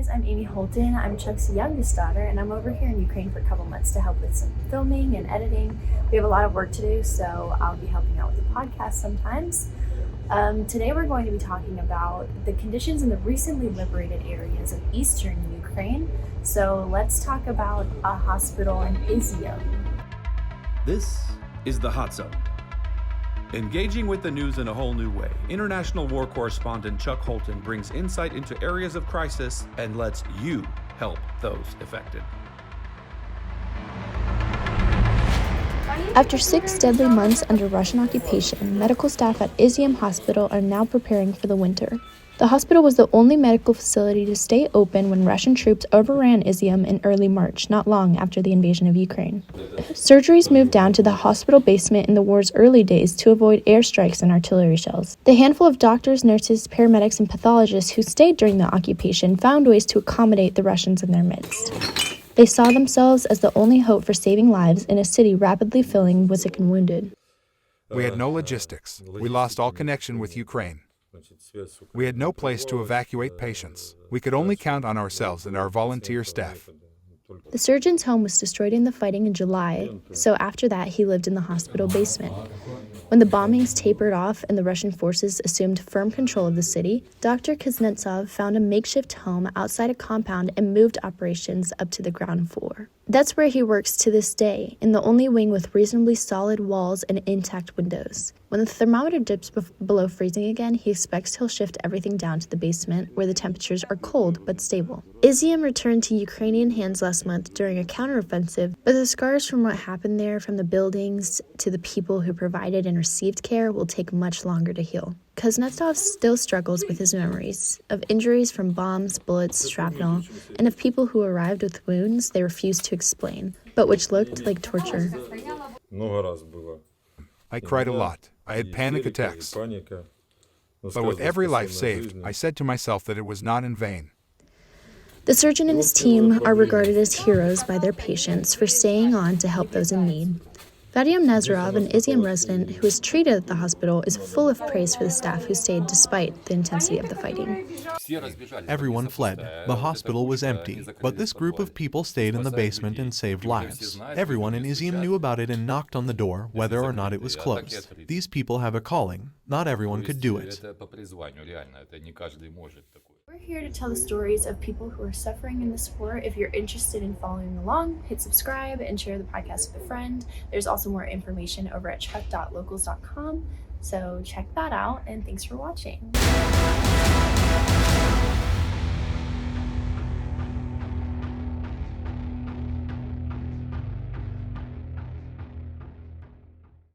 guys, I'm Amy Holton. I'm Chuck's youngest daughter, and I'm over here in Ukraine for a couple months to help with some filming and editing. We have a lot of work to do, so I'll be helping out with the podcast sometimes. Today we're going to be talking about the conditions in the recently liberated areas of eastern Ukraine. So let's talk about a hospital in Izium. This is the Hot Zone. Engaging with the news in a whole new way, international war correspondent Chuck Holton brings insight into areas of crisis and lets you help those affected. After 6 deadly months under Russian occupation, medical staff at Izium Hospital are now preparing for the winter. The hospital was the only medical facility to stay open when Russian troops overran Izium in early March, not long after the invasion of Ukraine. Surgeries moved down to the hospital basement in the war's early days to avoid airstrikes and artillery shells. The handful of doctors, nurses, paramedics, and pathologists who stayed during the occupation found ways to accommodate the Russians in their midst. They saw themselves as the only hope for saving lives in a city rapidly filling with sick and wounded. We had no logistics. We lost all connection with Ukraine. We had no place to evacuate patients. We could only count on ourselves and our volunteer staff. The surgeon's home was destroyed in the fighting in July, so after that he lived in the hospital basement. When the bombings tapered off and the Russian forces assumed firm control of the city, Dr. Kuznetsov found a makeshift home outside a compound and moved operations up to the ground floor. That's where he works to this day, in the only wing with reasonably solid walls and intact windows. When the thermometer dips below freezing again, he expects he'll shift everything down to the basement, where the temperatures are cold but stable. Izium returned to Ukrainian hands last month during a counteroffensive, but the scars from what happened there, from the buildings to the people who provided and received care, will take much longer to heal. Kuznetsov still struggles with his memories of injuries from bombs, bullets, shrapnel, and of people who arrived with wounds they refused to explain, but which looked like torture. I cried a lot. I had panic attacks. But with every life saved, I said to myself that it was not in vain. The surgeon and his team are regarded as heroes by their patients for staying on to help those in need. Vadim Nazarov, an Izium resident who was treated at the hospital, is full of praise for the staff who stayed despite the intensity of the fighting. Everyone fled. The hospital was empty, but this group of people stayed in the basement and saved lives. Everyone in Izium knew about it and knocked on the door, whether or not it was closed. These people have a calling. Not everyone could do it. We're here to tell the stories of people who are suffering in this war. If you're interested in following along, hit subscribe and share the podcast with a friend. There's also more information over at chuck.locals.com, so check that out, and thanks for watching.